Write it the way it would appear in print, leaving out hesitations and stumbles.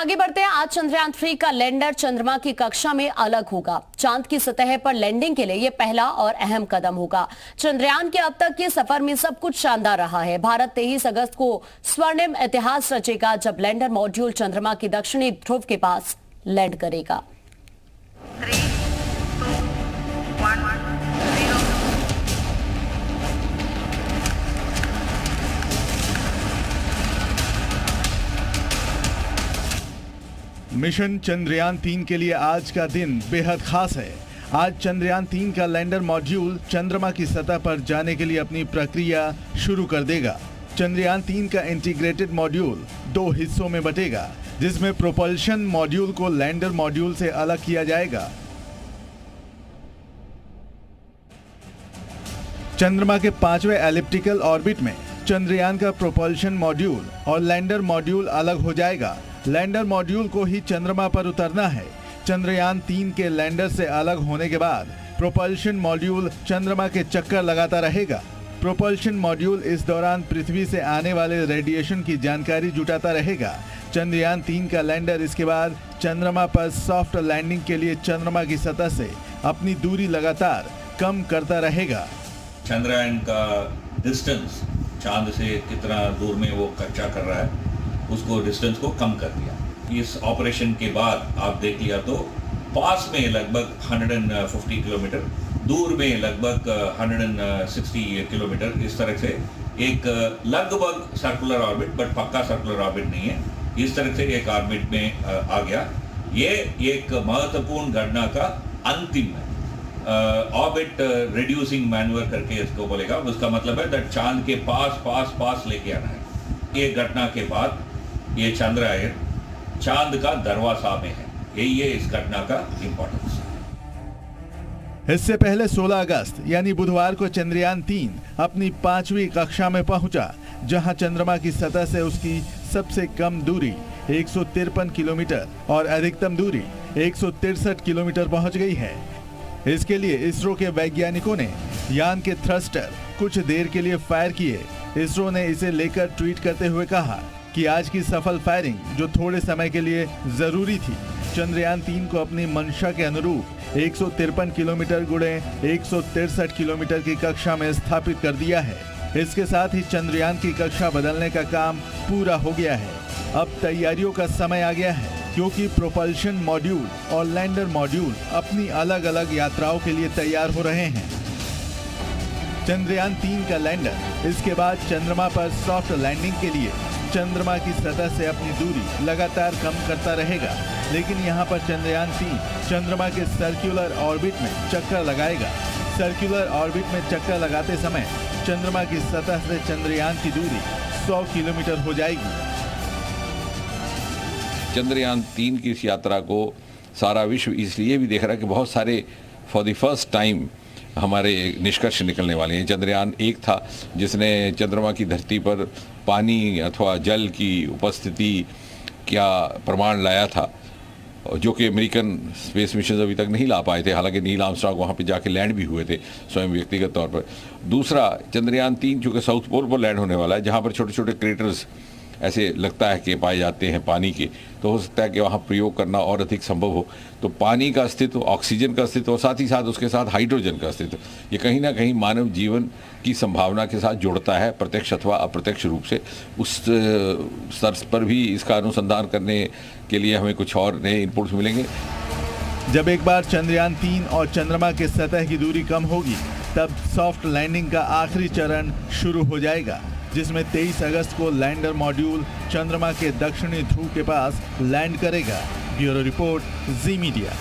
आगे बढ़ते हैं। आज चंद्रयान 3 का लैंडर चंद्रमा की कक्षा में अलग होगा। चांद की सतह पर लैंडिंग के लिए यह पहला और अहम कदम होगा। चंद्रयान के अब तक के सफर में सब कुछ शानदार रहा है। भारत 23 अगस्त को स्वर्णिम इतिहास रचेगा जब लैंडर मॉड्यूल चंद्रमा की दक्षिणी ध्रुव के पास लैंड करेगा। 3, 2, 1, 0। मिशन चंद्रयान 3 के लिए आज का दिन बेहद खास है। आज चंद्रयान 3 का लैंडर मॉड्यूल चंद्रमा की सतह पर जाने के लिए अपनी प्रक्रिया शुरू कर देगा। चंद्रयान 3 का इंटीग्रेटेड मॉड्यूल 2 हिस्सों में बटेगा, जिसमें प्रोपल्शन मॉड्यूल को लैंडर मॉड्यूल से अलग किया जाएगा। चंद्रमा के 5वें एलिप्टिकल ऑर्बिट में चंद्रयान का प्रोपल्शन मॉड्यूल और लैंडर मॉड्यूल अलग हो जाएगा। लैंडर मॉड्यूल को ही चंद्रमा पर उतरना है। चंद्रयान 3 के लैंडर से अलग होने के बाद प्रोपल्शन मॉड्यूल चंद्रमा के चक्कर लगाता रहेगा। प्रोपल्शन मॉड्यूल इस दौरान पृथ्वी से आने वाले रेडिएशन की जानकारी जुटाता रहेगा। चंद्रयान 3 का लैंडर इसके बाद चंद्रमा पर सॉफ्ट लैंडिंग के लिए चंद्रमा की सतह से अपनी दूरी लगातार कम करता रहेगा। चंद्रयान का डिस्टेंस चांद से कितना दूर में वो कब्जा कर रहा है, उसको डिस्टेंस को कम कर दिया। इस ऑपरेशन के बाद आप देख लिया तो पास में लगभग 150 किलोमीटर, दूर में लगभग 160 किलोमीटर, इस तरह से एक लगभग सर्कुलर ऑर्बिट, बट पक्का सर्कुलर ऑर्बिट नहीं है, इस तरह से एक ऑर्बिट में आ गया। ये एक महत्वपूर्ण घटना का अंतिम है। ऑर्बिट रिड्यूसिंग मैन्यूवर करके इसको बोलेगा। उसका मतलब है दैट चांद के पास लेके आना है। ये घटना के बाद ये चंद्रयान चांद का दरवाजा में है। यही है इस घटना का इंपॉर्टेंस। इससे पहले 16 अगस्त यानी बुधवार को चंद्रयान 3 अपनी 5वीं कक्षा में पहुंचा, जहां चंद्रमा की सतह से उसकी सबसे कम दूरी 153 किलोमीटर और अधिकतम दूरी 163 किलोमीटर पहुंच गई है। इसके लिए इसरो के वैज्ञानिकों ने यान के थ्रस्टर कुछ देर के लिए फायर किए। इसरो ने इसे लेकर ट्वीट करते हुए कहा कि आज की सफल फायरिंग, जो थोड़े समय के लिए जरूरी थी, चंद्रयान 3 को अपनी मंशा के अनुरूप 153 किलोमीटर गुणे 163 किलोमीटर की कक्षा में स्थापित कर दिया है। इसके साथ ही चंद्रयान की कक्षा बदलने का काम पूरा हो गया है। अब तैयारियों का समय आ गया है, क्योंकि प्रोपल्शन मॉड्यूल और लैंडर मॉड्यूल अपनी अलग अलग यात्राओं के लिए तैयार हो रहे हैं। चंद्रयान 3 का लैंडर इसके बाद चंद्रमा पर सॉफ्ट लैंडिंग के लिए चंद्रमा की सतह से अपनी दूरी लगातार कम करता रहेगा, लेकिन यहाँ पर चंद्रयान 3 चंद्रमा के सर्कुलर ऑर्बिट में चक्कर लगाएगा। सर्कुलर ऑर्बिट में चक्कर लगाते समय चंद्रमा की सतह से चंद्रयान की दूरी 100 किलोमीटर हो जाएगी। चंद्रयान 3 की इस यात्रा को सारा विश्व इसलिए भी देख रहा है कि बहुत सारे फॉर द फर्स्ट टाइम हमारे निष्कर्ष निकलने वाले हैं। चंद्रयान 1 था जिसने चंद्रमा की धरती पर पानी अथवा जल की उपस्थिति क्या प्रमाण लाया था, जो कि अमेरिकन स्पेस मिशन अभी तक नहीं ला पाए थे। हालांकि नील आर्मस्ट्रांग वहाँ पे जाके लैंड भी हुए थे स्वयं व्यक्तिगत तौर पर। दूसरा, चंद्रयान 3 चूँकि साउथ पोल पर लैंड होने वाला है, जहाँ पर छोटे छोटे क्रेटर्स ऐसे लगता है कि पाए जाते हैं पानी के, तो हो सकता है कि वहाँ प्रयोग करना और अधिक संभव हो। तो पानी का अस्तित्व, ऑक्सीजन का अस्तित्व और साथ ही साथ उसके साथ हाइड्रोजन का अस्तित्व, ये कहीं ना कहीं मानव जीवन की संभावना के साथ जुड़ता है, प्रत्यक्ष अथवा अप्रत्यक्ष रूप से। उस स्तर पर भी इसका अनुसंधान करने के लिए हमें कुछ और नए इनपुट्स मिलेंगे। जब एक बार चंद्रयान 3 और चंद्रमा के सतह की दूरी कम होगी, तब सॉफ्ट लैंडिंग का आखिरी चरण शुरू हो जाएगा, जिसमें 23 अगस्त को लैंडर मॉड्यूल चंद्रमा के दक्षिणी ध्रुव के पास लैंड करेगा। ब्यूरो रिपोर्ट, जी मीडिया।